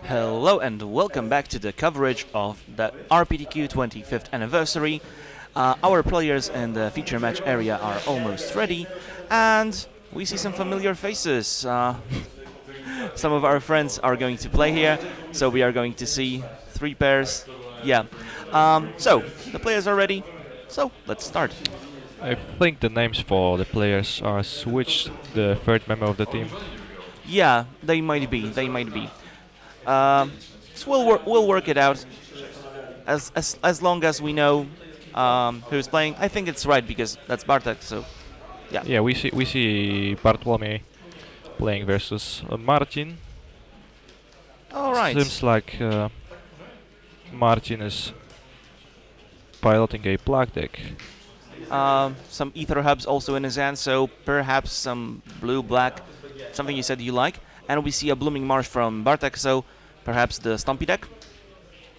Hello and welcome back to the coverage of the RPTQ 25th anniversary. Our players in the feature match area are almost ready, and we see some familiar faces. Some of our friends are going to play here, so we are going to see three pairs. Yeah. So the players are ready, so let's start. I think the names for the players are switched, the third member of the team. Yeah, they might be. They might be. So we'll work it out. As long as we know who's playing, I think it's right because that's Bartek. So, yeah. Yeah, we see Bartolome playing versus Martin. All right. Seems like Martin is piloting a black deck. Some ether hubs also in his hand, so perhaps some blue-black, something you said you like. And we see a blooming marsh from Bartek, so perhaps the Stumpy deck.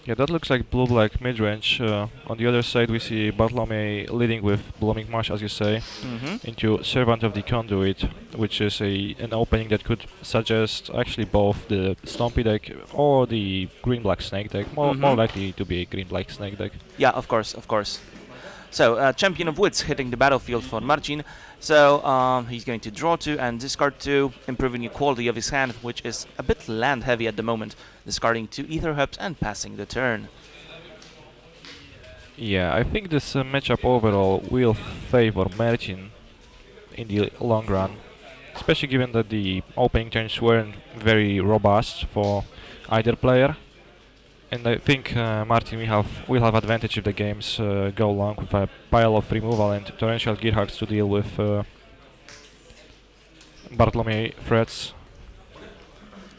Yeah, that looks like blue-black midrange. On the other side, we see Bartolome leading with blooming marsh, as you say, into Servant of the Conduit, which is an opening that could suggest actually both the Stumpy deck or the green-black snake deck. More likely to be a green-black snake deck. Yeah, of course, of course. So, Champion of Wits hitting the battlefield for Marcin. So, he's going to draw 2 and discard 2, improving the quality of his hand, which is a bit land heavy at the moment, discarding 2 ether hubs and passing the turn. Yeah, I think this matchup overall will favor Marcin in the long run, especially given that the opening turns weren't very robust for either player. And I think Martin will have advantage if the games go long with a pile of removal and torrential gearhacks to deal with Bartolome threats.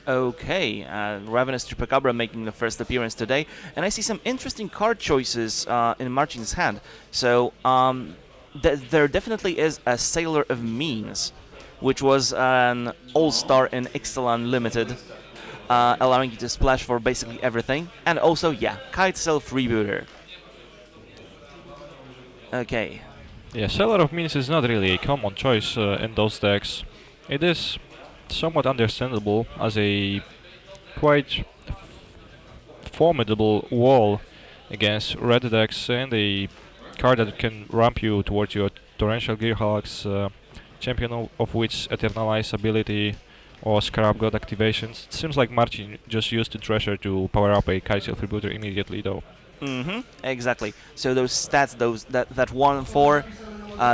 Okay, Ravenous Chupacabra making the first appearance today, and I see some interesting card choices in Marcin's hand. So, there definitely is a Sailor of Means, which was an all-star in Ixalan Limited. Allowing you to splash for basically everything. And also, yeah, Kite Self Rebooter. Okay. Yeah, Sailor of Means is not really a common choice in those decks. It is somewhat understandable as a quite formidable wall against red decks and a card that can ramp you towards your Torrential Gearhulks, Champion of Wits Eternalize ability, or Scrap God activations. It seems like Marcin just used the Treasure to power up a Kitesail Freebooter immediately, though. Exactly. So those stats, that 1 and 4,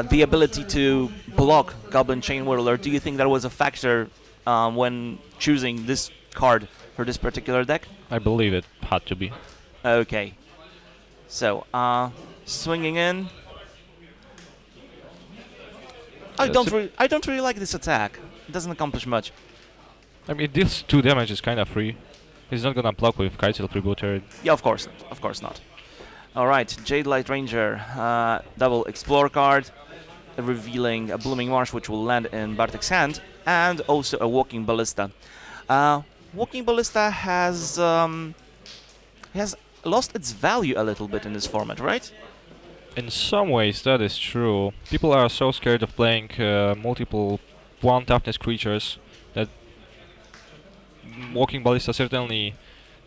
the ability to block Goblin Chain Whirler, do you think that was a factor when choosing this card for this particular deck? I believe it had to be. Okay. So, swinging in. I don't really like this attack. It doesn't accomplish much. I mean, this 2 damage is kind of free. He's not gonna block with Kitesail Freebooter. Yeah, of course not. Alright, Jade Light Ranger, double Explore card, revealing a Blooming Marsh which will land in Bartek's hand, and also a Walking Ballista. Walking Ballista has lost its value a little bit in this format, right? In some ways, that is true. People are so scared of playing multiple 1 toughness creatures that Walking Ballista certainly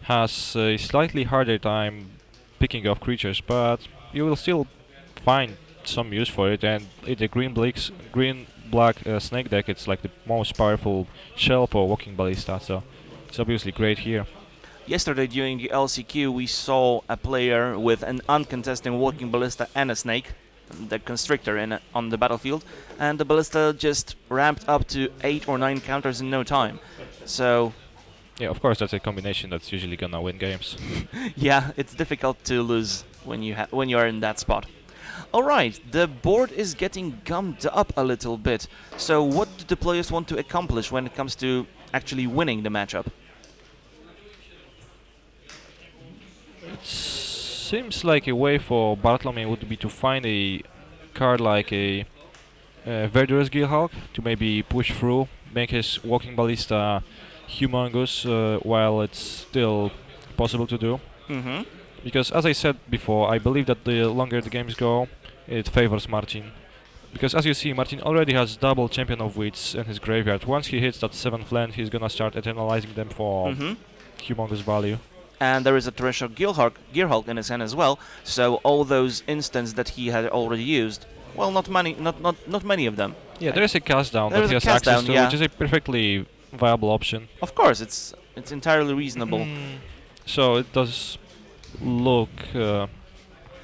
has a slightly harder time picking off creatures, but you will still find some use for it, and in the green-black snake deck, it's like the most powerful shell for Walking Ballista, so it's obviously great here. Yesterday during the LCQ we saw a player with an uncontested Walking Ballista and a snake, the Constrictor, on the battlefield, and the Ballista just ramped up to 8 or 9 counters in no time. So, yeah, of course, that's a combination that's usually gonna win games. yeah, it's difficult to lose when you are in that spot. All right, the board is getting gummed up a little bit. So, what do the players want to accomplish when it comes to actually winning the matchup? It seems like a way for Bartolome would be to find a card like a Verdurous Gearhulk to maybe push through, make his Walking Ballista humongous while it's still possible to do. Because as I said before, I believe that the longer the games go, it favors Marcin. Because as you see, Marcin already has double Champion of Wits in his graveyard. Once he hits that 7th land, he's gonna start eternalizing them for humongous value. And there is a Torrential Gearhulk in his hand as well, so all those instants that he had already used, well, not many of them. Yeah, there is a cast down There that is he a has cast access down, to, yeah. which is a perfectly viable option. Of course, it's entirely reasonable. So it does look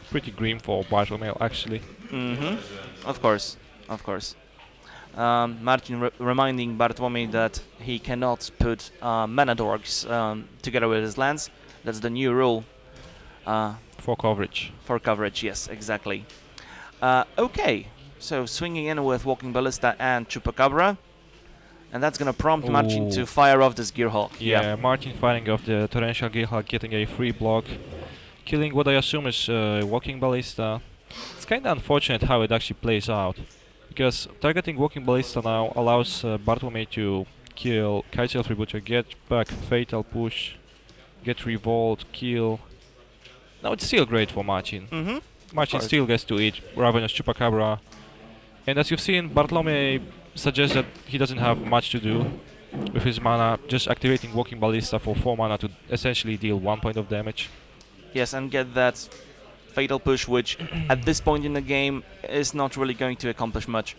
pretty grim for Bartolomeo, actually. Of course, of course. Martin reminding Bartłomiej that he cannot put mana dorks together with his lands. That's the new rule. For coverage. For coverage, yes, exactly. Okay, so swinging in with Walking Ballista and Chupacabra. And that's going to prompt Marcin to fire off this Gearhulk. Yeah, Martin firing off the Torrential Gearhulk, getting a free block, killing what I assume is Walking Ballista. It's kind of unfortunate how it actually plays out, because targeting Walking Ballista now allows Bartłomiej to kill Kitesail Freebooter, get back Fatal Push, get Revolt, kill. Now it's still great for Marcin. Marcin still gets to eat Ravenous Chupacabra. And as you've seen, Bartłomiej suggests that he doesn't have much to do with his mana, just activating Walking Ballista for 4 mana to essentially deal 1 point of damage. Yes, and get that Fatal Push, which at this point in the game is not really going to accomplish much.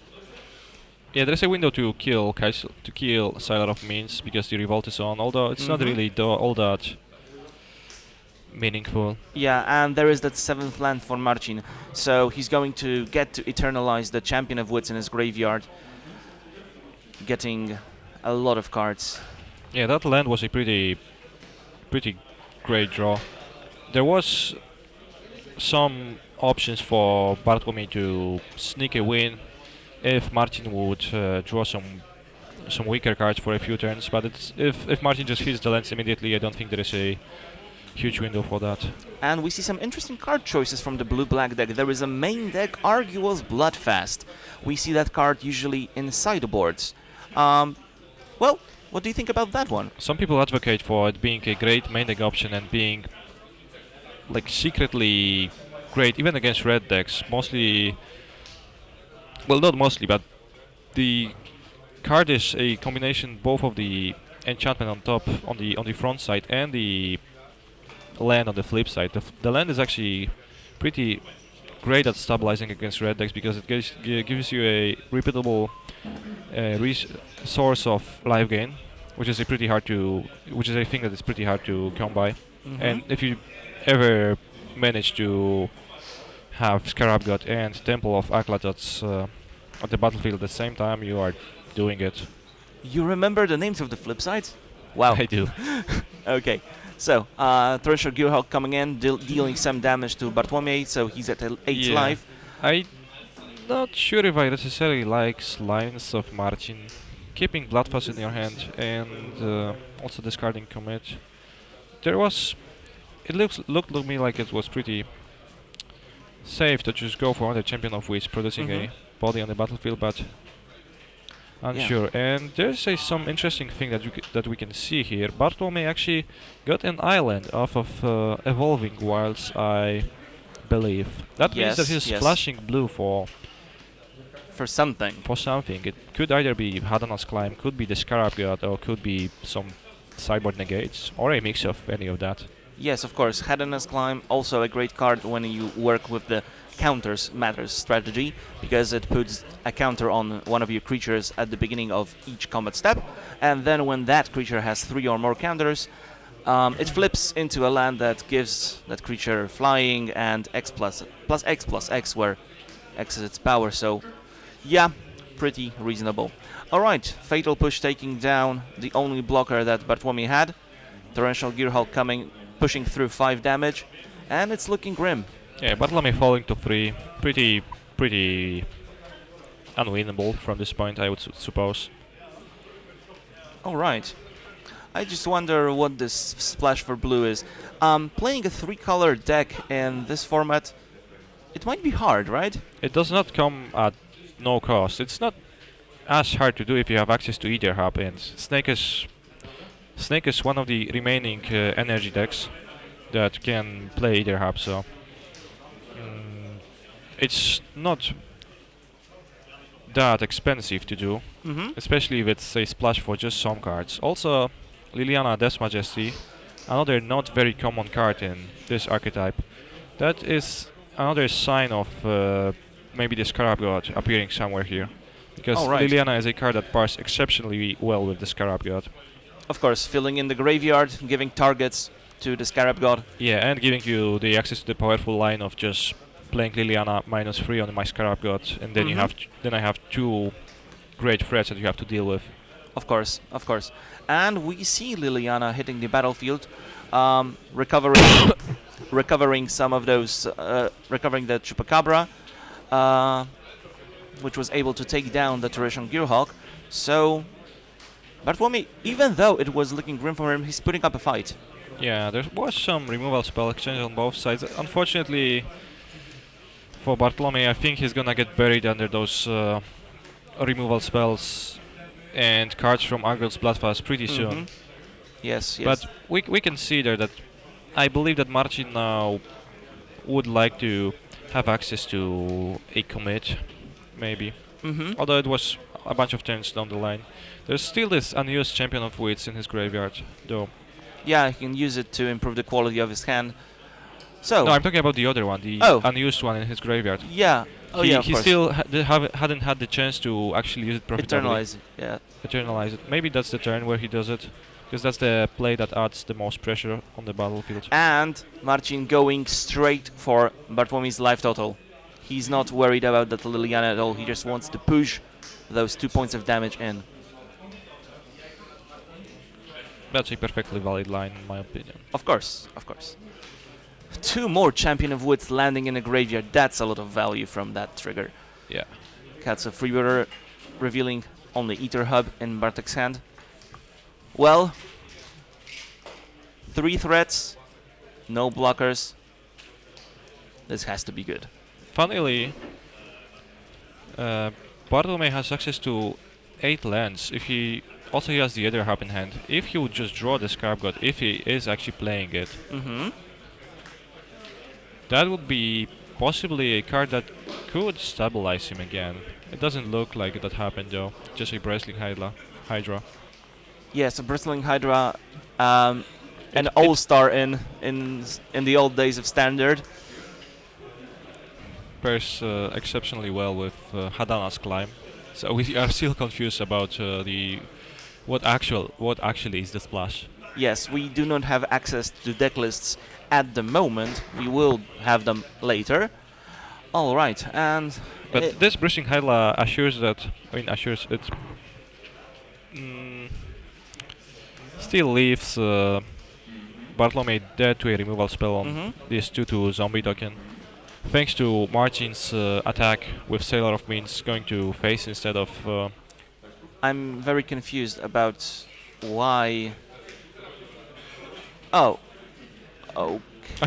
Yeah, there's a window to kill Siler of Means because the Revolt is on, although it's not really all that meaningful. Yeah, and there is that 7th land for Marcin, so he's going to get to eternalize the Champion of Wits in his graveyard, getting a lot of cards. Yeah, that land was a pretty great draw. There was some options for Bartłomiej to sneak a win if Marcin would draw some weaker cards for a few turns, but if Marcin just hits the lands immediately, I don't think there is a huge window for that. And we see some interesting card choices from the blue-black deck. There is a main deck, Arguel's Bloodfast. We see that card usually in sideboards. Well, what do you think about that one? Some people advocate for it being a great main deck option and being like secretly great even against red decks. Mostly, well, not mostly, but the card is a combination both of the enchantment on top on the front side and the land on the flip side. The land is actually pretty great at stabilizing against red decks because it gives you a repeatable source of life gain, which is a thing that is pretty hard to come by. And if you ever manage to have Scarab God and Temple of Aklatats at the battlefield at the same time, you are doing it. You remember the names of the flip sides? Wow. I do. Okay. So, Torrential Gearhulk coming in, dealing some damage to Bartłomiej, so he's at 8 life. I'm not sure if I necessarily like lines of Marcin. Keeping Bloodfast in your hand and also discarding Commit. It looked to me like it was pretty safe to just go for the Champion of Wits, producing a body on the battlefield, but unsure. Yeah. And there's some interesting thing that we can see here. Bartłomiej actually got an island off of Evolving Wilds, I believe. That means that he's splashing blue for something. For something. It could either be Hadana's Climb, could be the Scarab God, or could be some sideboard negates, or a mix of any of that. Yes, of course. Hadana's Climb, also a great card when you work with the counters matters strategy, because it puts a counter on one of your creatures at the beginning of each combat step, and then when that creature has 3 or more counters, it flips into a land that gives that creature flying and X plus X, where X is its power, so yeah, pretty reasonable. Alright, Fatal Push taking down the only blocker that Bartłomiej had. Torrential Gearhulk pushing through 5 damage, and it's looking grim. Yeah, Bartłomiej falling to 3, pretty unwinnable from this point, I would suppose. Alright. I just wonder what this splash for blue is. Playing a 3-color deck in this format, it might be hard, right? It does not come at no cost. It's not as hard to do if you have access to Ether Hub, and Snake is one of the remaining energy decks that can play Ether Hub, so it's not that expensive to do, especially if it's a splash for just some cards. Also, Liliana Death Majesty another not very common card in this archetype. That is another sign of maybe the Scarab God appearing somewhere here. Because All right. Liliana is a card that pairs exceptionally well with the Scarab God. Of course, filling in the graveyard, giving targets to the Scarab God. Yeah, and giving you the access to the powerful line of just playing Liliana -3 on my Scarab God, and then then I have two great threats that you have to deal with. Of course, of course. And we see Liliana hitting the battlefield, recovering, recovering some of those, recovering the Chupacabra, which was able to take down the Teresian Gearhawk. So, Bartłomiej, even though it was looking grim for him, he's putting up a fight. Yeah, there was some removal spell exchange on both sides. Unfortunately, for Bartłomiej, I think he's gonna get buried under those removal spells and cards from Agrel's Bloodfast pretty soon. Yes, yes. But we can see there that I believe that Marcin now would like to have access to a commit, maybe. Although it was a bunch of turns down the line. There's still this unused Champion of Wits in his graveyard, though. Yeah, he can use it to improve the quality of his hand. So. No, I'm talking about the other one, the unused one in his graveyard. Yeah. Oh yeah, of he course. still hadn't had the chance to actually use it profitably. Eternalize it, yeah. Eternalize it. Maybe that's the turn where he does it, because that's the play that adds the most pressure on the battlefield. And Marcin going straight for Bartłomiej's life total. He's not worried about that Liliana at all. He just wants to push those 2 points of damage in. That's a perfectly valid line, in my opinion. Of course, of course. 2 more Champion of Woods landing in a graveyard. That's a lot of value from that trigger. Yeah. Cats of Freebirder revealing only Ether Hub in Bartek's hand. Well, 3 threats, no blockers. This has to be good. Funnily, Bartłomiej has access to 8 lands. If he also he has the other hub in hand. If he would just draw the Scarab God, if he is actually playing it, that would be possibly a card that could stabilize him again. It doesn't look like that happened though. Just a Bristling Hydra. Yes, a Bristling Hydra, an all-star in the old days of Standard. Pairs exceptionally well with Hadana's Climb. So we are still confused about what actually is the splash. Yes, we do not have access to deck lists at the moment. We will have them later. All right, and but this Bristling Hydra assures that it still leaves Bartłomiej dead to a removal spell on this 2/2 zombie token. Thanks to Marcin's attack with Sailor of Means going to face instead of... I'm very confused about why... Oh. Okay.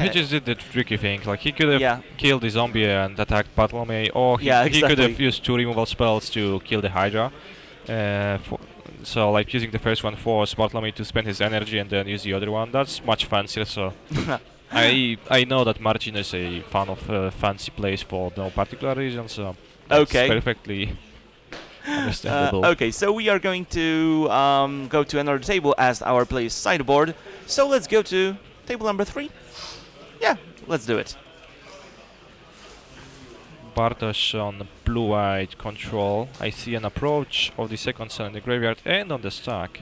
He just did the tricky thing, like he could have killed the zombie and attacked Bartłomiej, or he could have used 2 removal spells to kill the Hydra. So like using the first one forced Bartłomiej to spend his energy and then use the other one. That's much fancier, so... I know that Marcin is a fan of fancy plays for no particular reason, so that's perfectly understandable. Okay, so we are going to go to another table as our play's sideboard. So let's go to table number 3. Yeah, let's do it. Bartosz on blue-white control. I see an approach of the second sun in the graveyard and on the stack.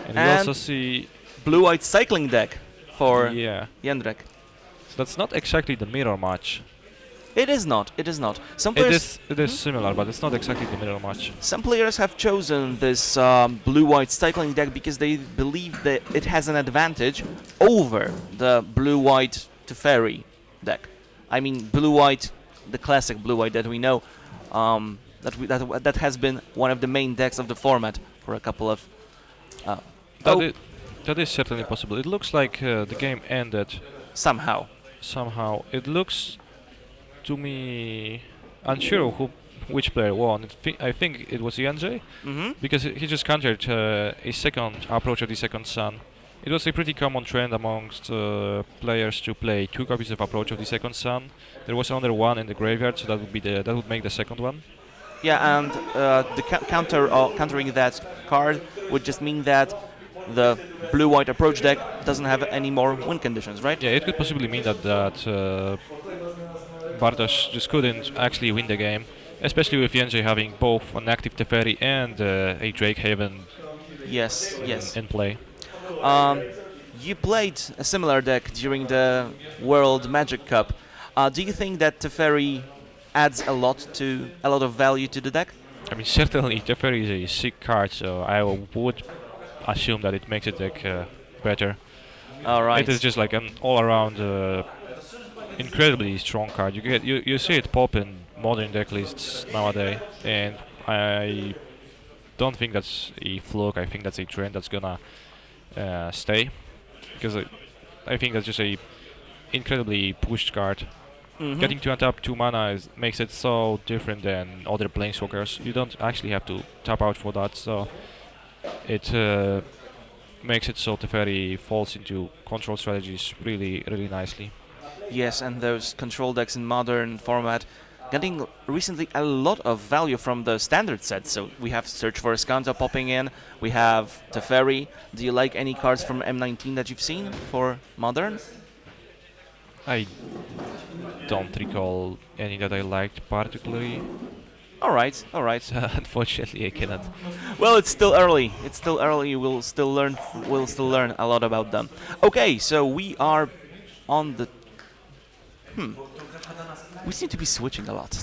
And we also see... blue-white cycling deck for Jędrek. So that's not exactly the mirror match. It is not. It is not. Some players it is similar, but it's not exactly the mirror match. Some players have chosen this blue-white cycling deck because they believe that it has an advantage over the blue-white Teferi deck. I mean, blue-white, the classic blue-white that we know, that has been one of the main decks of the format for a couple of. That is certainly possible. It looks like the game ended somehow. Somehow, it looks to me unsure which player won. I think it was ENJ, because he just countered a second approach of the second sun. It was a pretty common trend amongst players to play 2 copies of approach of the second sun. There was another one in the graveyard, so that would make the second one. Yeah, and the countering that card would just mean that the blue-white approach deck doesn't have any more win conditions, right? Yeah, it could possibly mean that Bartosz just couldn't actually win the game, especially with Jędrzej having both an active Teferi and a Drake Haven Yes, yes. in play. Um, you played a similar deck during the World Magic Cup. Do you think that Teferi adds a lot of value to the deck? I mean, certainly Teferi is a sick card, so I would assume that it makes the deck better. All right. It is just like an all-around incredibly strong card. You see it pop in modern deck lists nowadays, and I don't think that's a fluke. I think that's a trend that's gonna stay, because I think that's just a incredibly pushed card. Getting to untap 2 mana makes it so different than other planeswalkers. You don't actually have to tap out for that, so it makes it so Teferi falls into control strategies really, really nicely. Yes, and those control decks in modern format getting recently a lot of value from the standard set. So we have Search for Escanto popping in, we have Teferi. Do you like any cards from M19 that you've seen for modern? I don't recall any that I liked particularly. All right, all right. Unfortunately, I cannot. Well, it's still early. It's still early. We'll still learn. We'll still learn a lot about them. Okay, so we are on the. We seem to be switching a lot.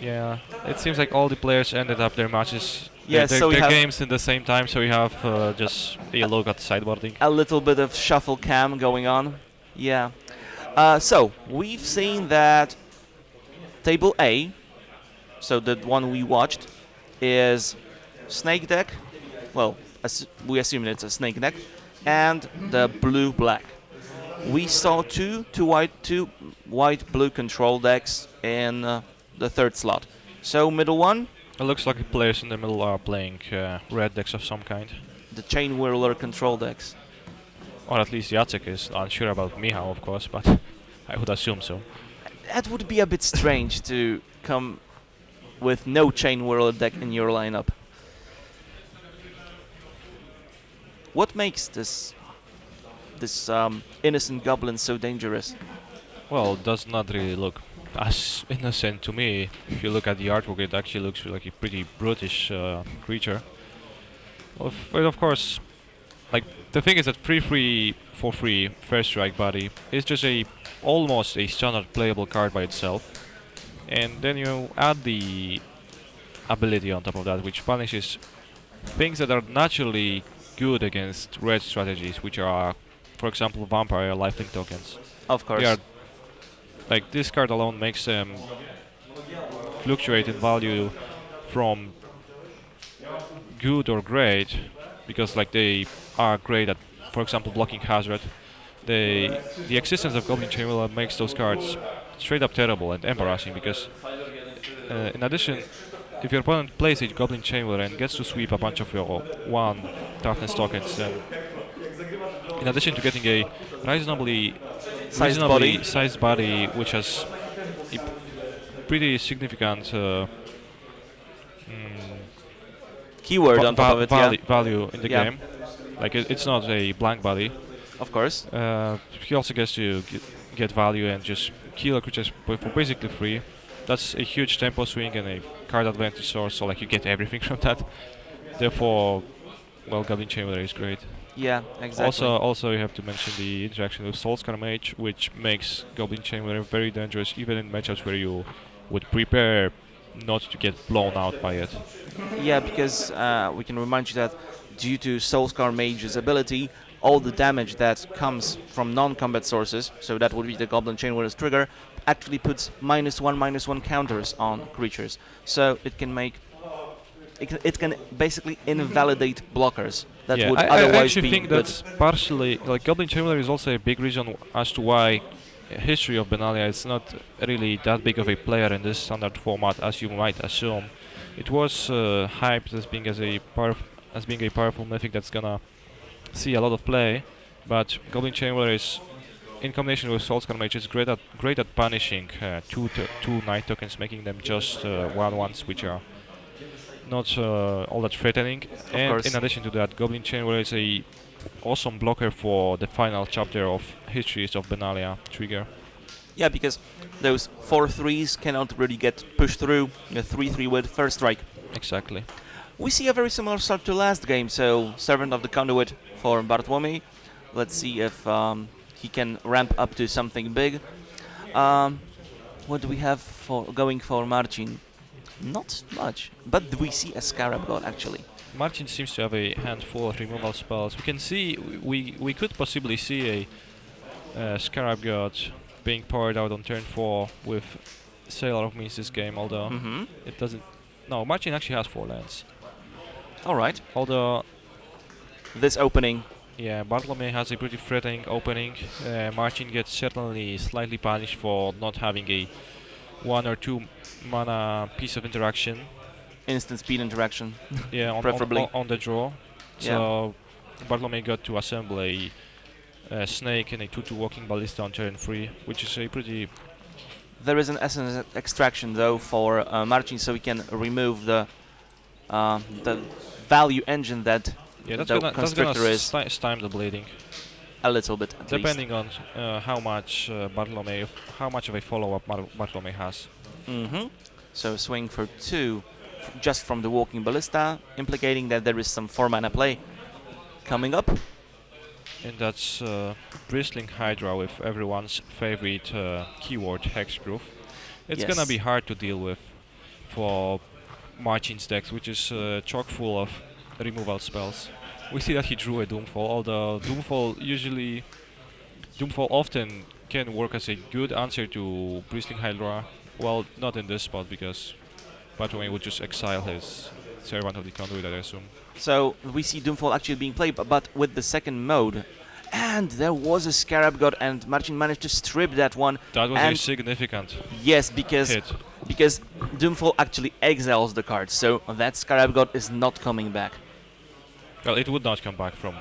Yeah, it seems like all the players ended up their matches, Yes, so we their have games in the same time. So we have just a look at sideboarding. a little bit of shuffle cam going on. Yeah. So we've seen that table A, so the one we watched, is snake deck. Well, we assume it's a snake deck, and the blue-black. We saw two white-blue control decks in the third slot. So middle one, It looks like the players in the middle are playing red decks of some kind. the chain whirler control decks. Or at least Jacek is unsure about Michał, of course, but I would assume so. That would be a bit strange to come with no chain whirler deck in your lineup. What makes this innocent goblin so dangerous? Well, it does not really look as innocent to me. If you look at the artwork, it actually looks like a pretty brutish creature. But of course, like the thing is that free for free first strike body is just almost a standard playable card by itself, and then you add the ability on top of that, which punishes things that are naturally good against red strategies, which are, for example, vampire lifelink tokens. Of course. They are like this card alone makes them fluctuate in value from good or great, because like they are great at, for example, blocking hazard. The existence of Goblin Chamberlain makes those cards straight up terrible and embarrassing, because in addition, if your opponent plays a Goblin Chamberlain and gets to sweep a bunch of your 1 toughness tokens, then in addition to getting a reasonably sized body, which has a pretty significant Keyword on top of it, yeah. value in the Yeah. game. Like it's not a blank body. Of course. He also gets to get value and just kill a creature for basically free. That's a huge tempo swing and a card advantage source, so like you get everything from that. Therefore, well, Goblin Chamberlain is great. Yeah, exactly. Also you have to mention the interaction with Soulscar Mage, which makes Goblin Chamberlain very dangerous, even in matchups where you would prepare not to get blown out by it. Yeah, because we can remind you that due to Soulscar Mage's ability, all the damage that comes from non-combat sources, so that would be the Goblin Chainwhirler's trigger, actually puts -1/-1 counters on creatures. So it can make it can basically invalidate blockers that Yeah, would I otherwise actually be think good. that's partially like Goblin Chamberlain is also a big reason as to why history of Benalia is not really that big of a player in this standard format as you might assume. It was hyped as being a powerful mythic that's gonna see a lot of play, but Goblin Chamberlain is, in combination with Soulscar Mage, is great at punishing two night tokens, making them just 1/1s, which are not all that threatening. And course. in addition to that, Goblin Chainwhirler is a awesome blocker for the final chapter of Histories of Benalia trigger. Yeah, because those 4-3s cannot really get pushed through a 3-3 with first strike. Exactly. We see a very similar start to last game, so Servant of the Conduit for Bartłomiej. Let's see if he can ramp up to something big. What do we have for going for Marcin? Not much, but we see a Scarab God actually. Marcin seems to have a handful of removal spells. We can see, we could possibly see a Scarab God being powered out on turn 4 with Sailor of Means this game, although it doesn't... No, Marcin actually has 4 lands. Alright. Although... This opening. Yeah, Bartłomiej has a pretty threatening opening. Marcin gets certainly slightly punished for not having a 1 or 2 mana piece of interaction. Instant speed interaction. Yeah, preferably. On the draw. So Bartłomiej got to assemble a snake and a 2/2 walking ballista on turn 3, which is a pretty... There is an essence extraction though for Marcin, so we can remove the value engine that the Constrictor is. Stymie the bleeding. A little bit, at depending on how much how much of a follow-up Bartłomiej has. So swing for 2, just from the walking ballista, implicating that there is some 4-mana play coming up. And that's Bristling Hydra with everyone's favorite keyword Hexproof. It's gonna be hard to deal with for Marcin's decks, which is chock full of removal spells. We see that he drew a Doomfall, although Doomfall often can work as a good answer to Bristling Hydra. Well, not in this spot, because Bartłomiej would just exile his Servant of the Conduit, I assume. So we see Doomfall actually being played, but with the second mode. And there was a Scarab God, and Marcin managed to strip that one. That was a significant yes, because Doomfall actually exiles the card, so that Scarab God is not coming back. Well, it would not come back from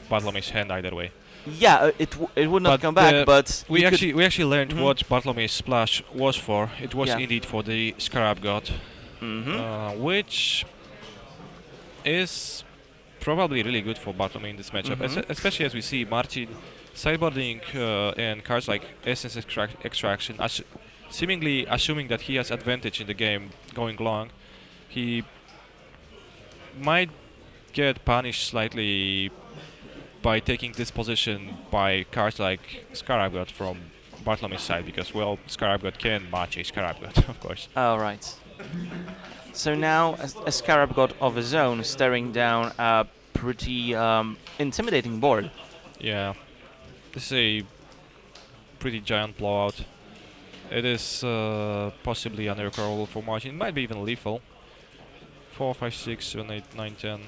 Bartłomiej's hand either way. Yeah, it would not come back, but we actually learned what Bartłomiej's splash was for. It was indeed for the Scarab God, which is probably really good for Bartłomiej in this matchup, especially as we see Marcin sideboarding and cards like Essence Extraction, seemingly assuming that he has advantage in the game going long. He might get punished slightly by taking this position by cards like Scarab God from Bartłomiej's side, because, well, Scarab God can match a Scarab God, of course. Alright. So now a Scarab God of his own staring down a pretty intimidating board. Yeah, this is a pretty giant blowout. It is possibly unrecoverable for Marcin. It might be even lethal. 4, 5, 6, 7, 8, 9, 10,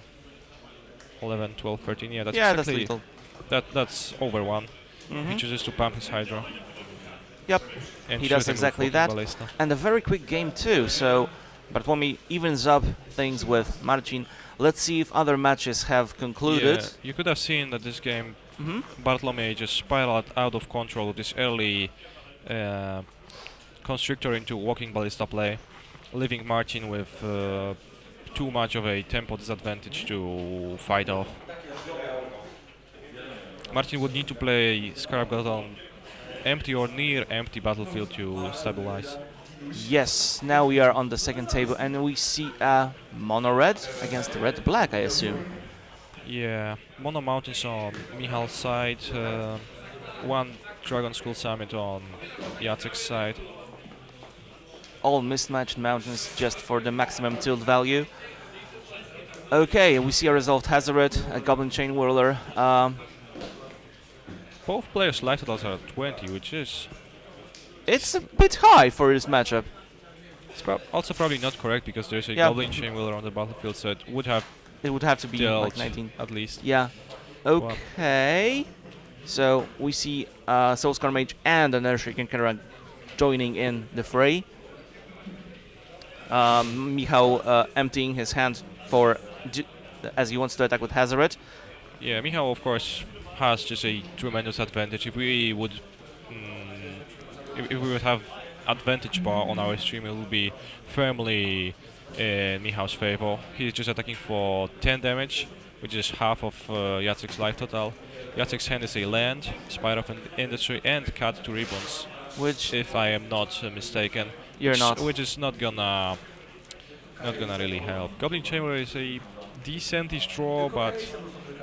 11, 12, 13. Yeah, that's lethal. That's over 1. He chooses to pump his Hydra. Yep, and he does exactly that. Ballista. And a very quick game too, so Bartłomiej evens up things with Marcin. Let's see if other matches have concluded. Yeah, you could have seen that this game Bartłomiej just spiraled out of control with this early Constrictor into walking ballista play, leaving Marcin with too much of a tempo disadvantage to fight off. Marcin would need to play Scarab God on empty or near empty battlefield to stabilize. Yes, now we are on the second table and we see a mono red against red black, I assume. Yeah, mono mountains on Michal's side, one Dragon School Summit on Jacek's side. All mismatched mountains just for the maximum tilt value. Okay, we see a resolved Hazoret, a Goblin Chain Whirler. Both players' life totals are 20, which is... It's a bit high for this matchup. It's also probably not correct, because there's a Goblin Chain Whirler on the battlefield, so it would have to be like 19 at least. Yeah. Okay. So we see Soulscar Mage and an Earthshaking Cataract joining in the fray. Michał emptying his hand for as he wants to attack with Hazoret. Yeah, Michał of course has just a tremendous advantage. If we would have advantage bar on our stream, it would be firmly in Michał's favor. He's just attacking for 10 damage, which is half of Jacek's life total. Jacek's hand is a land, Spire of Industry, and cut to ribbons, Which if I am not mistaken. you're not. Which is not gonna really help. Goblin Chamber is a decentish draw, but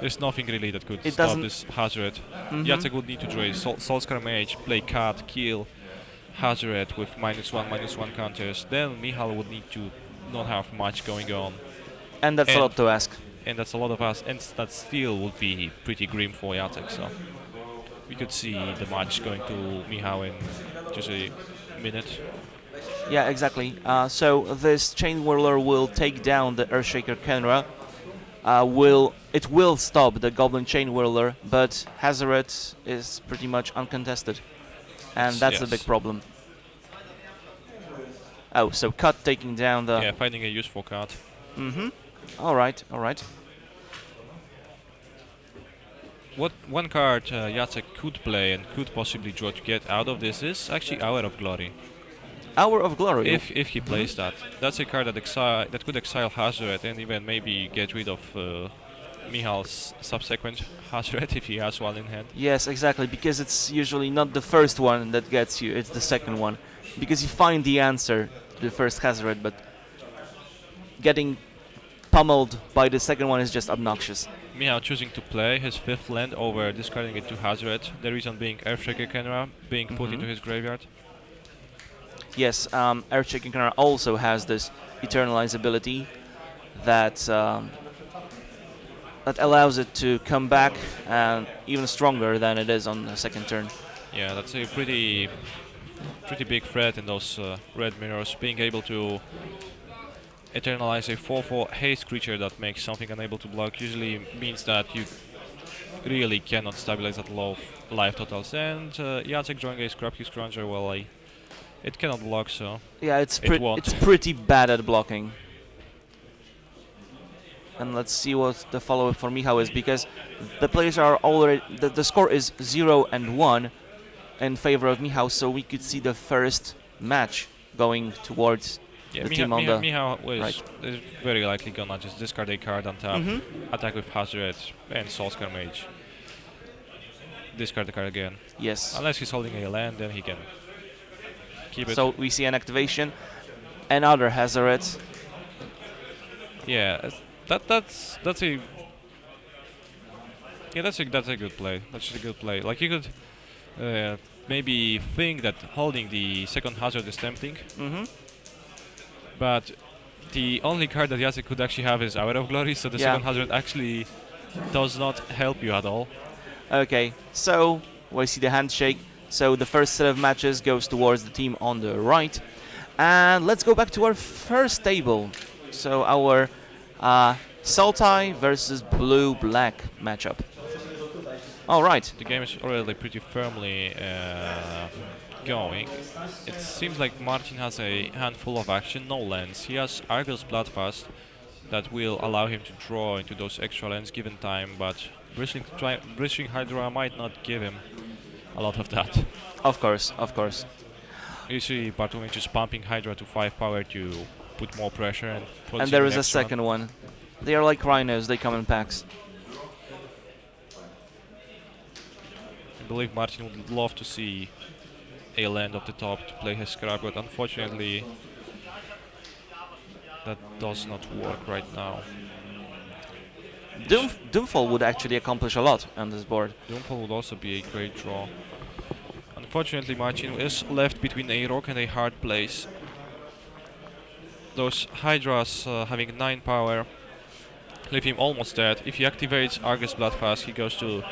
there's nothing really that could It stop doesn't- this Hazoret. Mhm. Jacek would need to draw a Soulscar Mage, play cut, kill Hazoret with -1/-1 counters. Then Michał would need to not have much going on, And that's a and- lot to ask. and that's a lot of us, and that still would be pretty grim for Jacek. So we could see the match going to Michał in just a minute. Yeah, exactly. So this Chain Whirler will take down the Earthshaker Kenra. It will stop the Goblin Chain Whirler, but Hazoret is pretty much uncontested, and that's a big Yes. problem. Oh, so Cut taking down the. Yeah, finding a useful card. Mm-hmm. All right, all right. What one card Jacek could play and could possibly draw to get out of this is actually Hour of Glory. Hour of Glory. If he plays that, that's a card that could exile Hazoret and even maybe get rid of Michal's subsequent Hazoret if he has one in hand. Yes, exactly, because it's usually not the first one that gets you, it's the second one. Because you find the answer to the first Hazoret, but getting pummeled by the second one is just obnoxious. Michał choosing to play his 5th land over discarding it to Hazoret, the reason being Earthshaker Kenra being put Mhm. into his graveyard. Yes, Earthshaking Canara also has this Eternalize ability that that allows it to come back and even stronger than it is on the second turn. Yeah, that's a pretty big threat in those red mirrors. Being able to eternalize a 4/4 haste creature that makes something unable to block usually means that you really cannot stabilize at low life totals. And Jacek drawing a Scrapky Scrounger, well, it cannot block, so Yeah, it's It won't. it's pretty bad at blocking. And let's see what the follow-up for Michał is, because the players are already the score is 0-1 in favor of Michał, so we could see the first match going towards yeah, the team on the Michał right. is very likely gonna just discard a card on top, Mhm. attack with Hazoret and Soulscar Mage. Discard the card again. Yes. Unless he's holding a land, then he can keep it. So we see an activation, another Hazoret. Yeah, that's a that's a good play. That's just a good play. Like you could maybe think that holding the second Hazard is tempting, Mm-hmm. but the only card that Jacek could actually have is Hour of Glory, so the Yeah. second Hazard actually does not help you at all. Okay, so we see the handshake. So the first set of matches goes towards the team on the right. And let's go back to our first table. So our Sultai versus Blue-Black matchup. All right. The game is already pretty firmly going. It seems like Martin has a handful of action, no lands. He has Argos Bloodfast that will allow him to draw into those extra lands given time, but Bristling Hydra might not give him a lot of that. Of course, of course. You see Bartolome just pumping Hydra to 5 power to put more pressure and puts And in there the is a next one. second one. They are like rhinos, they come in packs. I believe Martin would love to see a land off the top to play his scrap, but unfortunately that does not work right now. Doomfall would actually accomplish a lot on this board. Doomfall would also be a great draw. Unfortunately, Martin is left between a rock and a hard place. Those Hydras having 9 power leave him almost dead. If he activates Argus Bloodfast, he goes to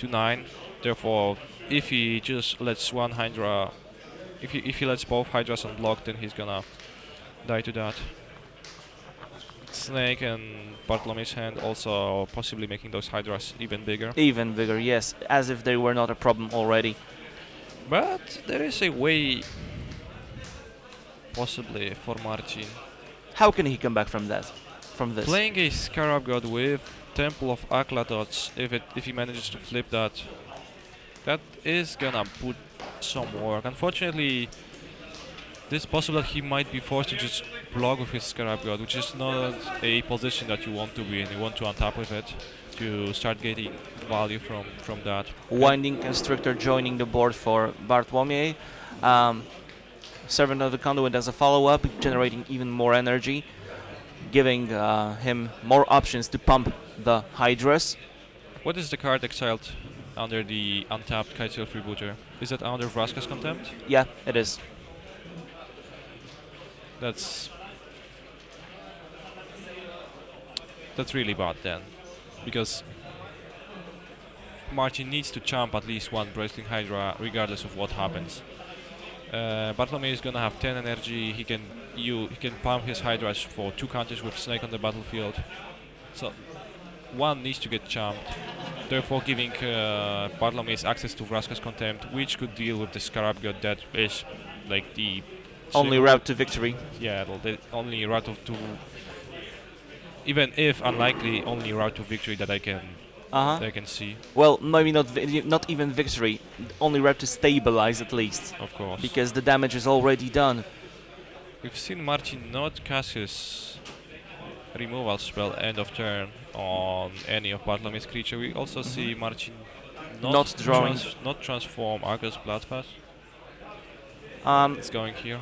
9. Therefore, if he just lets one Hydra, if he lets both Hydras unblocked, then he's gonna die to that. Snake and Bartolome's hand also possibly making those Hydras even bigger. Even bigger, yes, as if they were not a problem already. But there is a way, possibly, for Marcin. How can he come back from that? From this? Playing a Scarab God with Temple of Aklatots, if he manages to flip that, that is gonna put some work. Unfortunately, It's possible that he might be forced to just block with his Scarab God, which is not a position that you want to be in. You want to untap with it to start getting value from that. Winding Constrictor joining the board for Bartłomiej. Servant of the Conduit as a follow-up, generating even more energy, giving him more options to pump the Hydras. What is the card exiled under the untapped Kitesail Freebooter? Is that under Vraska's Contempt? Yeah, it is. That's really bad then, because Martin needs to champ at least one Bristling Hydra regardless of what happens. Bartłomiej is gonna have 10 energy. He can pump his Hydras for 2 counters with Snake on the battlefield. So one needs to get champed, therefore giving Bartłomiej's access to Vraska's Contempt, which could deal with the Scarab God that is like the Only route to victory. Yeah, the only route to, even if unlikely, only route to victory that I can see. Well, maybe not even victory. Only route to stabilize at least. Of course. Because the damage is already done. We've seen Martin not cast his removal spell end of turn on any of Bartłomiej's creature. We also see Martin Not drawing. not transform Argus Bloodfast. It's going here.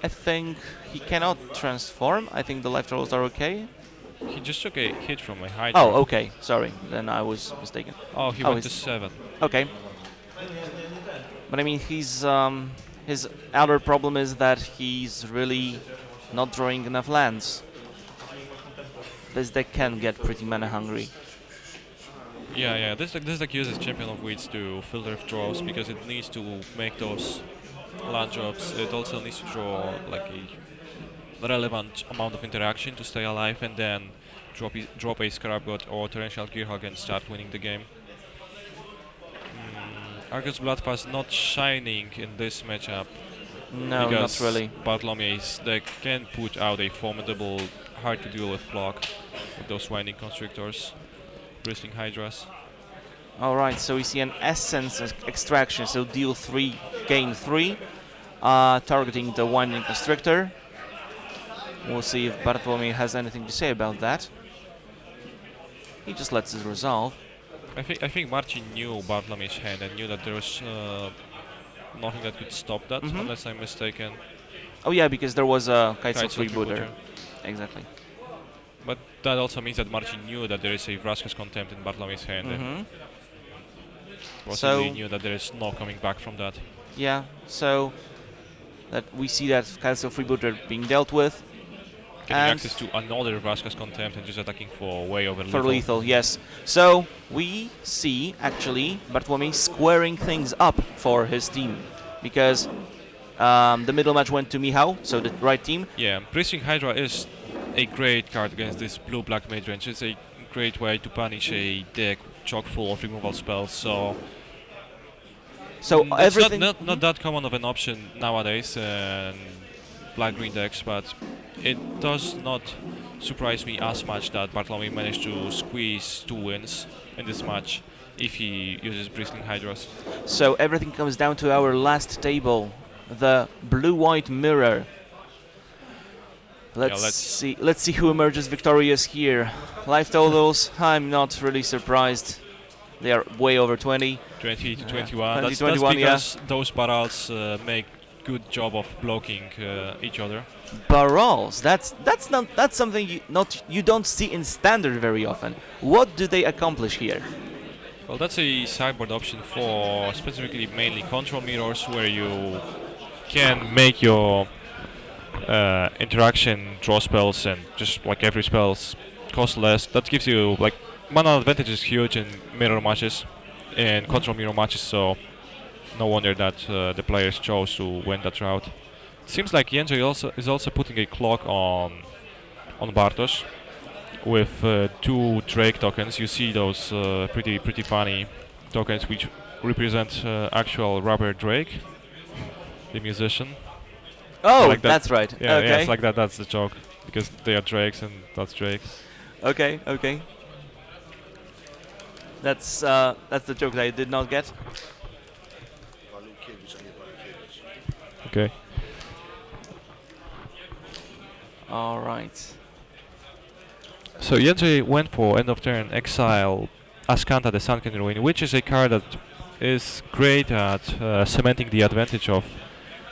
I think he cannot transform. I think the life totals are okay. He just took a hit from a Hydra. Oh, okay. Sorry, then I was mistaken. Oh, he went to 7. Okay. But I mean, his other problem is that he's really not drawing enough lands. This deck can get pretty mana hungry. Yeah. This deck uses Champion of Weeds to filter draws because it needs to make those land drops. It also needs to draw like a relevant amount of interaction to stay alive, and then drop a Scarab God or Torrential Gearhog and start winning the game. Argus Bloodfast not shining in this matchup. No, not really. Bartłomiej's deck can put out a formidable, hard to deal with block with those Winding Constrictors, Bristling Hydras. Alright, so we see an Essence extraction, so deal 3, gain 3, targeting the Winding Constrictor. We'll see if Bartłomiej has anything to say about that. He just lets it resolve. I think Marcin knew Bartłomiej's hand and knew that there was nothing that could stop that, unless I'm mistaken. Oh yeah, because there was a Kitesail Freebooter. Exactly. But that also means that Marcin knew that there is a Vraska's Contempt in Bartłomiej's hand. And possibly knew that there is no coming back from that. Yeah, so that we see that Kitesail Freebooter being dealt with. Getting access to another Vraska's Contempt and just attacking for way over lethal. For lethal, yes. So we see actually Bartłomiej squaring things up for his team, because the middle match went to Michał, so the right team. Yeah, Bristling Hydra is a great card against this blue-black midrange. It's a great way to punish a deck chock full of removal spells. So everything not that common of an option nowadays in black-green decks, but it does not surprise me as much that Bartłomiej managed to squeeze 2 wins in this match if he uses Bristling Hydras. So everything comes down to our last table, the blue-white mirror. Let's see who emerges victorious here. Life totals, I'm not really surprised. They are way over 20. 20 to 21. 20 That's 21, because those barrels make good job of blocking each other. Barrels, that's something you don't see in standard very often. What do they accomplish here? Well, that's a sideboard option for specifically mainly control mirrors, where you can make your interaction draw spells and just like every spells cost less. That gives you like mana advantage is huge in mirror matches and control mirror matches, so no wonder that the players chose to win that route. It seems like Jędrzej is also putting a clock on Bartosz with 2 Drake tokens. You see those pretty funny tokens which represent actual rubber Drake, the musician. Oh, like that. That's right. Yeah, okay. yeah, it's like that. That's the joke, because they are Drakes and that's Drake. Okay. That's the joke that I did not get. Okay. All right. So Yenji went for end of turn exile Ascanta the Sunken Ruin, which is a card that is great at cementing the advantage of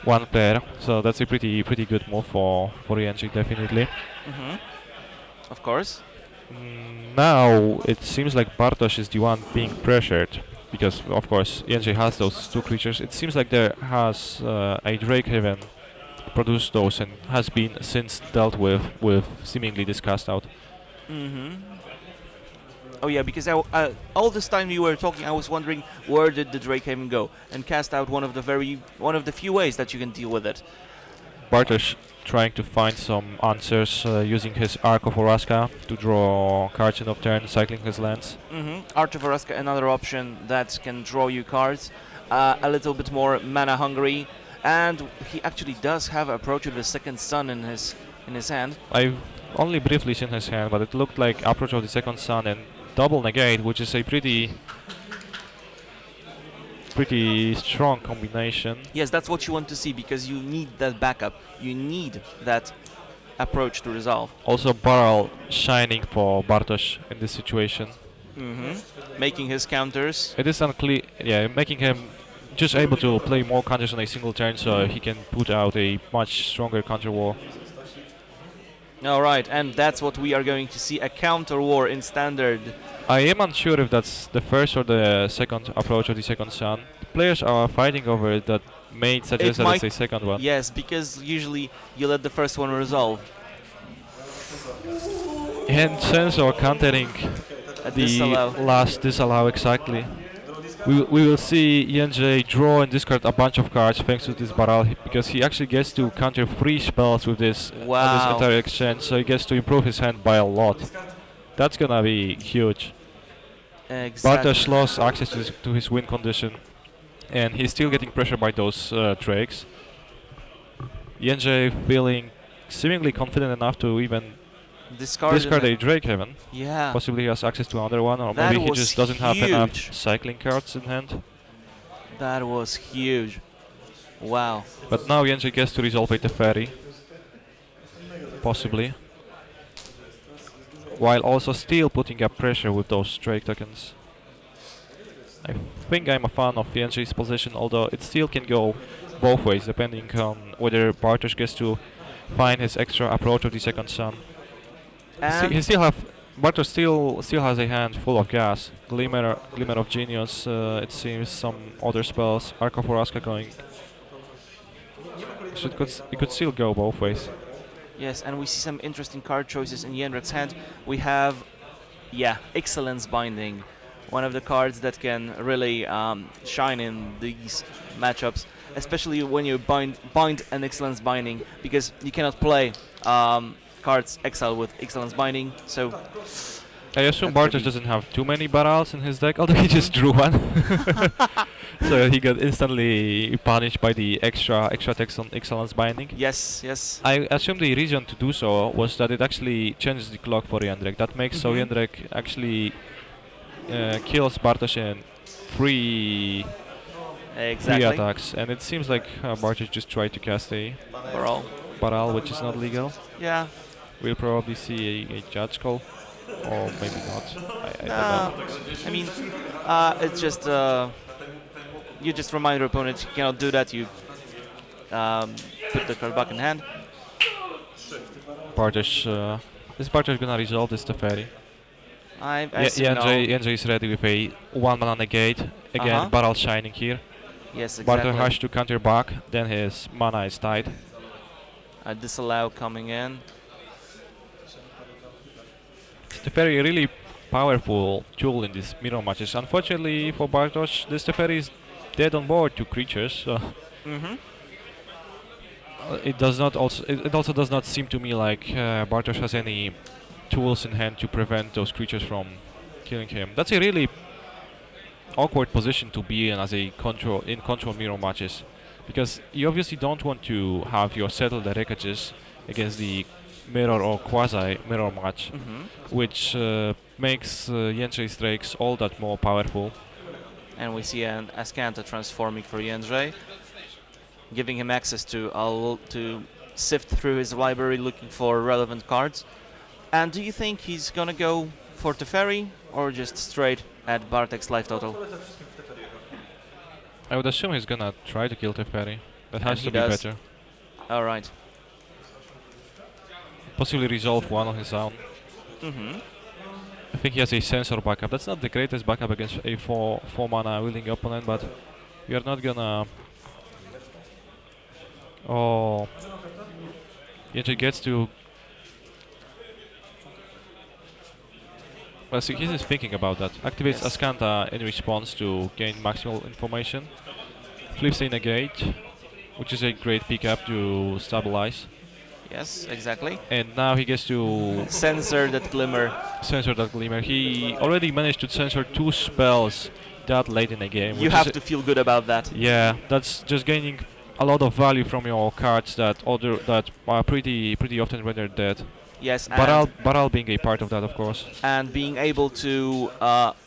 one player. So that's a pretty good move for Yenji, definitely. Mm-hmm. Of course. Now it seems like Bartosz is the one being pressured because of course Yenji has those two creatures. It seems like there has a Drake Haven produced those and has been since dealt with seemingly this cast out. Mm-hmm. Oh yeah, because all this time you were talking, I was wondering where did the Drakehaven go, and cast out one of the few ways that you can deal with it. Bartosz trying to find some answers using his Arc of Oraska to draw cards end of turn, cycling his lands. Mm-hmm. Art of Araska, another option that can draw you cards, a little bit more mana hungry, and he actually does have Approach of the Second Sun in his hand. I've only briefly seen his hand, but it looked like Approach of the Second Sun and Double Negate, which is a pretty strong combination. Yes, that's what you want to see because you need that backup. You need that approach to resolve. Also Barrel shining for Bartosz in this situation. Mm-hmm. Making his counters. It is unclear, yeah, making him just able to play more counters on a single turn so he can put out a much stronger counter war. Alright, and that's what we are going to see, a counter war in Standard. I am unsure if that's the first or the second approach of the Second Sun. Players are fighting over it, that may suggest that it's a second one. Yes, because usually you let the first one resolve. And Sensor countering the last disallow exactly. We will see Yenji draw and discard a bunch of cards thanks to this Barrel because he actually gets to counter 3 spells with this on this entire exchange, so he gets to improve his hand by a lot. That's gonna be huge. Exactly. Bartosz lost access to his win condition, and he's still getting pressure by those drakes. Yenji feeling seemingly confident enough to even discard a Drake Haven. Yeah. Possibly he has access to another one, or That maybe he just doesn't have enough cycling cards in hand. That was huge. Wow. But now Yenji gets to resolve a Teferi. Possibly. While also still putting up pressure with those Drake tokens. I think I'm a fan of Yenji's position, although it still can go both ways depending on whether Bartosz gets to find his extra approach of the Second Sun. He still have Bartosz still has a hand full of gas. Glimmer of Genius, it seems, some other spells. Arc of Oraska going. So it could still go both ways. Yes, and we see some interesting card choices in Jendrek's hand. We have, Excellence Binding, one of the cards that can really shine in these matchups, especially when you bind an Excellence Binding, because you cannot play cards exile with Excellence Binding, so... I assume Bartosz doesn't have too many barrels in his deck, although he just drew one. So he got instantly punished by the extra text on Excellence Binding. Yes. I assume the reason to do so was that it actually changes the clock for Jendrek. That makes so Jendrek actually kills Bartosz in three attacks. And it seems like Bartosz just tried to cast a Baral, which is not legal. Yeah. We'll probably see a judge call. Or maybe not. I don't know. I mean, it's just you just remind your opponent you cannot do that. You put the card back in hand. Bartosz, is Bartosz gonna resolve this Teferi? Yenji is ready with a 1 mana negate. Again, Barrel shining here. Yes, exactly. Bartosz has to counter back, then his mana is tied. A disallow coming in. Teferi, a really powerful tool in these mirror matches. Unfortunately for Bartosz, this Teferi is dead on board 2 creatures. So it also does not seem to me like Bartosz has any tools in hand to prevent those creatures from killing him. That's a really awkward position to be in as a control mirror matches, because you obviously don't want to have your settled Rekages against the mirror or quasi mirror match, which makes Yenji's Drakes all that more powerful. And we see an Ascanta transforming for Yenji, giving him access to sift through his library looking for relevant cards. And do you think he's gonna go for Teferi or just straight at Bartek's life total? I would assume he's gonna try to kill Teferi. That And has he to be does. better. Alright. Possibly resolve one on his own. Mm-hmm. I think he has a sensor backup. That's not the greatest backup against a 4 mana wielding opponent, but you're not gonna. Oh. Jędrzej gets to. Well, see, he's thinking about that. Activates Yes. Ascanta in response to gain maximal information. Flips a negate, which is a great pickup to stabilize. Yes, exactly. And now he gets to Censor that glimmer. censor that glimmer. He already managed to censor 2 spells that late in the game. You which have is to feel good about that. yeah, that's just gaining a lot of value from your cards that are pretty often rendered dead. Yes, Baral being a part of that, of course. and being able to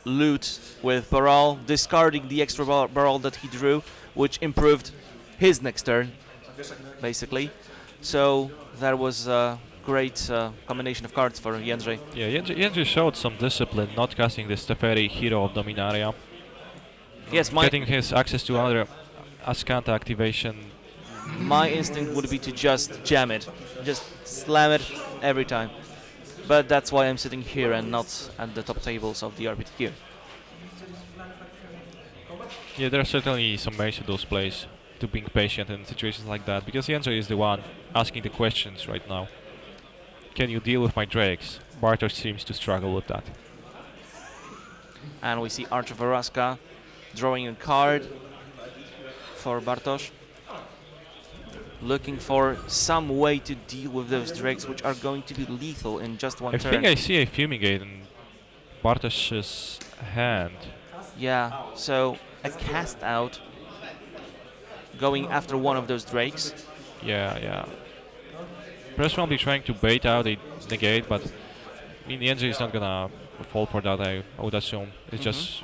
loot with Baral, discarding the extra Baral that he drew, which improved his next turn, basically. So that was a great combination of cards for Jędrzej. Yeah, Jędrzej showed some discipline, not casting this Teferi Hero of Dominaria. Yes, Getting his access to another Ascanta activation. my instinct would be to just jam it, just slam it every time. But that's why I'm sitting here and not at the top tables of the RPTQ. Yeah, there are certainly some merits to those plays, to being patient in situations like that, because Jędrzej is the one asking the questions right now. Can you deal with my drakes? Bartosz seems to struggle with that. And we see Archer Varaska drawing a card for Bartosz. Looking for some way to deal with those drakes, which are going to be lethal in just one I turn. think I see a Fumigate in Bartosz's hand. Yeah, so a cast out going after one of those drakes. Yeah. Presumably trying to bait out a negate, but Jędrzej is not gonna fall for that, I would assume. It's just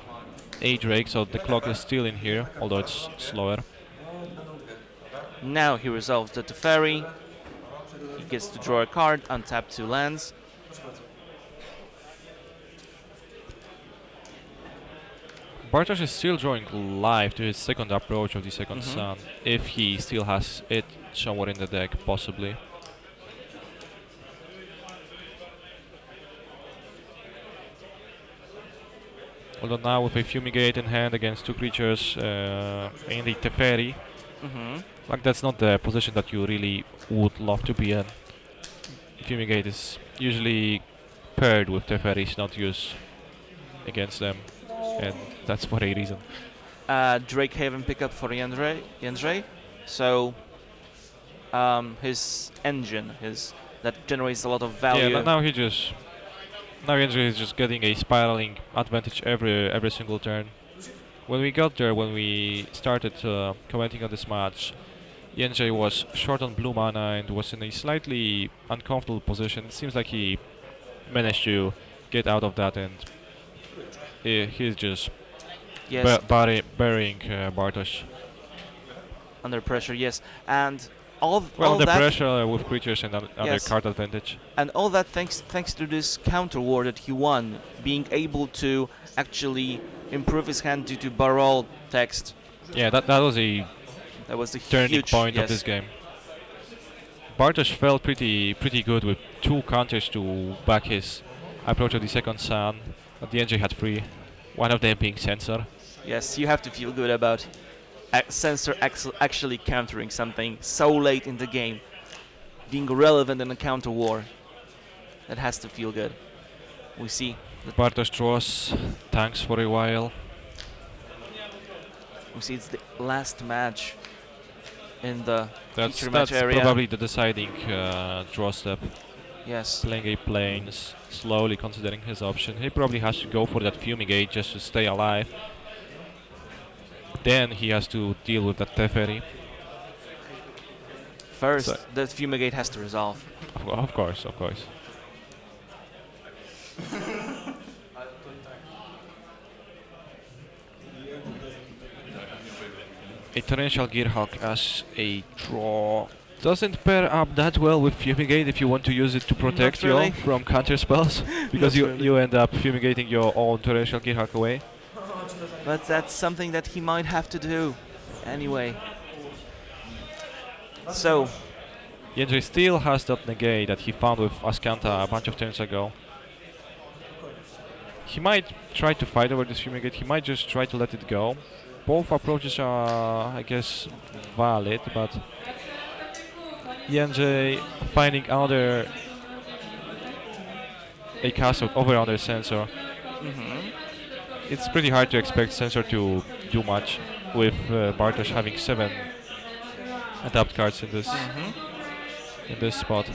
a drake, so the clock is still in here, although it's slower. Now he resolves the Teferi. He gets to draw a card, untap 2 lands. Bartosz is still drawing live to his second approach of the second Mhm. sun, if he still has it somewhere in the deck, possibly. Although now with a Fumigate in hand against 2 creatures in the Teferi, like that's not the position that you really would love to be in. Fumigate is usually paired with Teferis, not used against them, and that's for a reason. Drake Haven pickup for Jędrzej. So his engine, that generates a lot of value. Yeah, now Jędrzej is just getting a spiraling advantage every single turn. When we started commenting on this match, Jędrzej was short on blue mana and was in a slightly uncomfortable position. It seems like he managed to get out of that, and he's just Yes, burying Bartosz. under pressure. Yes, and all The that pressure with creatures and other Yes. card advantage. and all that thanks to this counter war that he won, being able to actually improve his hand due to Baral text. Yeah, that was a That was the turning huge point yes. of this game. Bartosz felt pretty good with 2 counters to back his approach of the second sun. Jędrzej had 3, one of them being Censor. Yes, you have to feel good about Censor actually countering something so late in the game, being relevant in a counter war. That has to feel good. We see Bartosz draws tanks for a while. it's the last match in the That's feature match area. probably the deciding draw step. Yes. Playing a planes, slowly considering his option. He probably has to go for that Fumigate just to stay alive. Then he has to deal with that Teferi. First, So- the Fumigate has to resolve. Of course. A Torrential Gearhawk as a draw doesn't pair up that well with Fumigate if you want to use it to protect really. you from counter spells, because Not you really. you end up fumigating your own torrential Gearhulk away. But that's something that he might have to do anyway. So, Jędrzej still has that negate that he found with Askanta a bunch of turns ago. He might try to fight over this Fumigate, he might just try to let it go. Both approaches are, I guess, valid, but Jędrzej finding another a cast out over another sensor. It's pretty hard to expect sensor to do much with Bartosz having 7 adapt cards in this spot.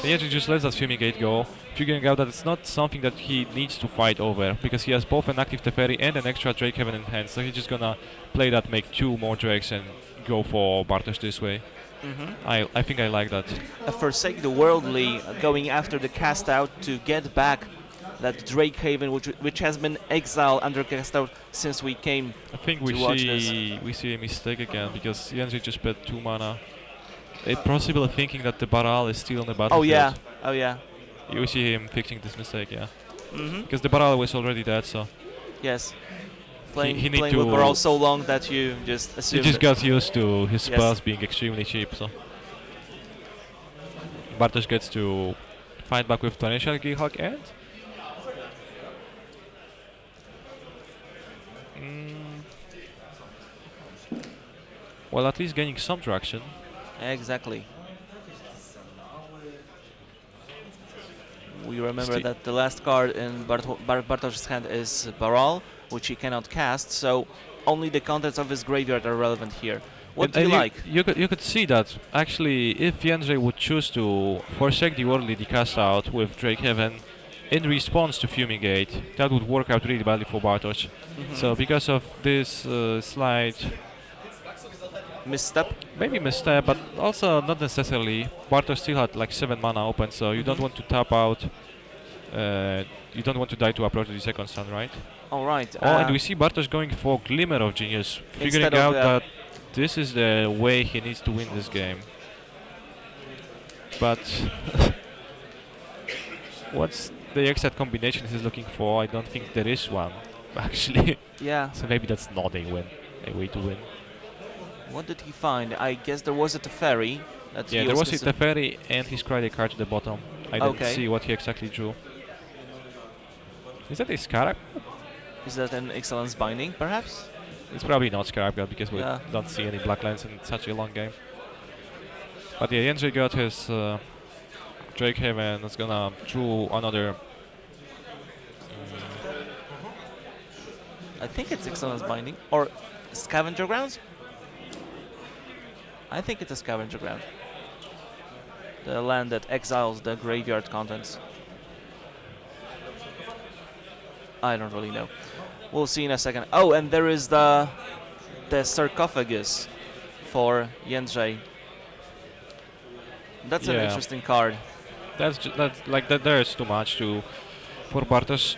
Jędrzej just lets that Fumigate go, figuring out that it's not something that he needs to fight over, because he has both an active Teferi and an extra Drake Heaven in hand, so he's just gonna play that, make 2 more Drakes and go for Bartosz this way. I think I like that. forsake the worldly, going after the cast out to get back that Drake Haven, which has been exiled under cast out since we came. I think to watch this. we see a mistake again, because Jędrzej just bet 2 mana. Possibly thinking that the Baral is still on the battlefield. Oh yeah. You see him fixing this mistake, yeah. Because the Baral was already dead, so Yes. Playing, he need playing to with Baral so long that you just he assume. just got used to his Yes. spells being extremely cheap, so Bartosz gets to fight back with Torrential Gearhulk and well, at least gaining some traction. Exactly. We remember Sti- that the last card in Bartosz's hand is Baral, which he cannot cast, so only the contents of his graveyard are relevant here. What And- do you and like? You could see that actually, if Jędrzej would choose to forsake the worldly decast out with Drake Heaven in response to Fumigate, that would work out really badly for Bartosz. So because of this slight, Misstep? maybe misstep, but also not necessarily, Bartosz still had like 7 mana open, so you don't want to tap out. You don't want to die to approach the second sun, right? Alright. Oh, and we see Bartosz going for Glimmer of Genius, figuring Instead of, out that this is the way he needs to win this game. But what's the exact combination he's looking for? I don't think there is one, actually. Yeah. So maybe that's not a way to win. What did he find? I guess there was a Teferi. That Yeah, he there was a specif- Teferi and he cried a card to the bottom. I didn't Okay. see what he exactly drew. Is that a Scarab? Is that an Excellence Binding, perhaps? It's probably not Scarab God, because we Yeah. don't see any black lands in such a long game. But yeah, Jędrzej got his Drake Haven. That's gonna draw another. I think it's Excellence Binding. Or Scavenger Grounds? I think it's a Scavenger Ground. The land that exiles the graveyard contents. I don't really know. We'll see in a second. Oh, and there is the sarcophagus for Jędrzej. That's an Yeah. interesting card. That's like that. There's too much for Bartosz.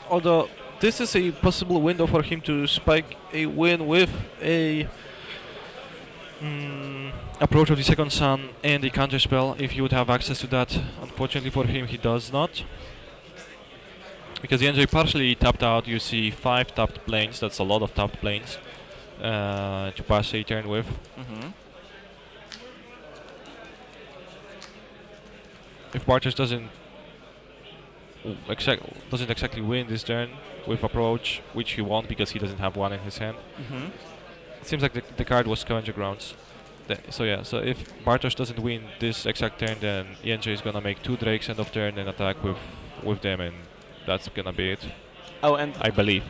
Although this is a possible window for him to spike a win with a approach of the second sun and a counter spell if he would have access to that. Unfortunately for him, he does not. Because Jędrzej partially tapped out, you see 5 tapped planes. That's a lot of tapped planes to pass a turn with. If Bartosz doesn't exactly win this turn with approach, which he won't because he doesn't have one in his hand, it seems like the card was Scavenger Grounds. So yeah, so if Bartosz doesn't win this exact turn, then Jędrzej is gonna make 2 Drakes end of turn and attack with them, and that's gonna be it. Oh, and I believe.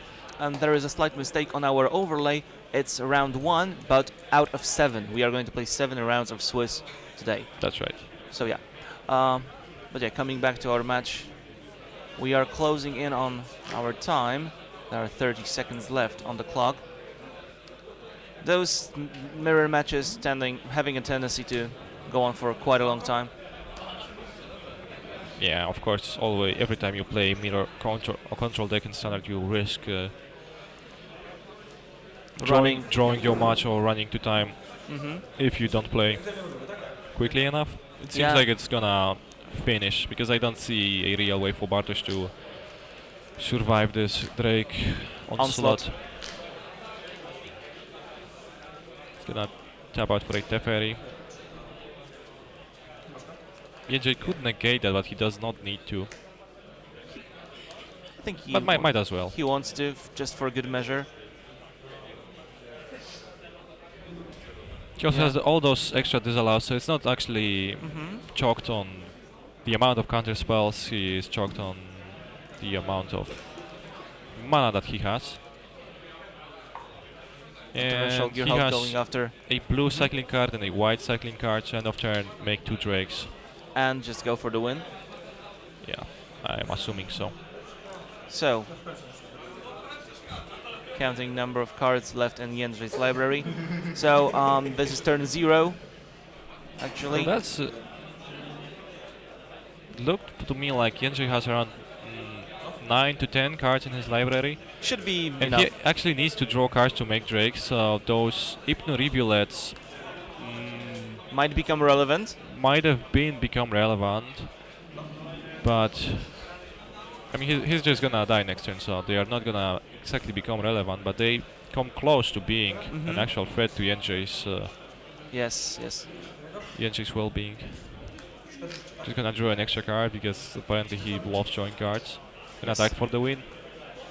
there is a slight mistake on our overlay. It's round 1, but out of 7. We are going to play 7 rounds of Swiss today. That's right. So yeah. But yeah, coming back to our match, we are closing in on our time. There are 30 seconds left on the clock. Those mirror matches having a tendency to go on for quite a long time. Yeah, of course. Always, every time you play mirror control deck in standard, you risk running. drawing your match or running to time Hmm. if you don't play quickly enough. It seems Yeah. like it's gonna finish because I don't see a real way for Bartosz to survive this Drake onslaught. He's gonna tap out for a Teferi. Jędrzej could negate that, but he does not need to. I think he But might as well. he wants to, just for good measure. He also Yeah. has all those extra disallows, so it's not actually Hmm. chalked on the amount of counter spells, he is chalked on the amount of mana that he has. Controversial And he Gearhulk has going after, a blue cycling card and a white cycling card, so end of turn make 2 Drakes. and just go for the win. Yeah, I'm assuming so. So, counting number of cards left in Jędrzej's library. So, this is turn 0, actually. Well, that's looked to me like Jędrzej has around 9 to 10 cards in his library. Should be And enough. he actually needs to draw cards to make Drakes, so those Hypno Rivulets Might become relevant. might have become relevant, but I mean he's just gonna die next turn, so they are not gonna exactly become relevant, but they come close to being an actual threat to Jędrzej's Yes, yes. Jędrzej's well-being. Just gonna draw an extra card because apparently he loves drawing cards. Gonna attack for the win.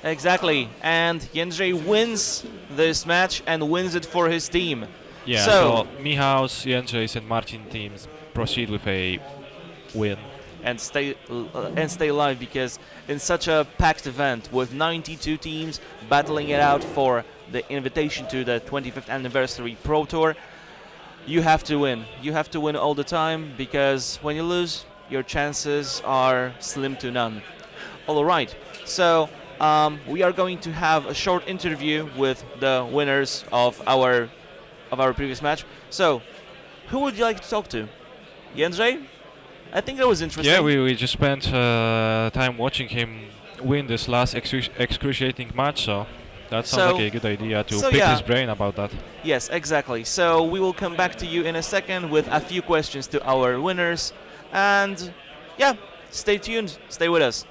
Exactly. And Jędrzej wins this match and wins it for his team. Yeah, So- so Michał's, Jędrzej's and Martin teams proceed with a win. And stay alive, because in such a packed event with 92 teams battling it out for the invitation to the 25th anniversary Pro Tour, you have to win. You have to win all the time, because when you lose, your chances are slim to none. All right, so we are going to have a short interview with the winners of our previous match. So, who would you like to talk to? Jędrzej? I think that was interesting. Yeah, we just spent time watching him win this last excruciating match, so that sounds like a good idea to pick yeah. his brain about that. Yes, exactly. So we will come back to you in a second with a few questions to our winners. And yeah, stay tuned. Stay with us.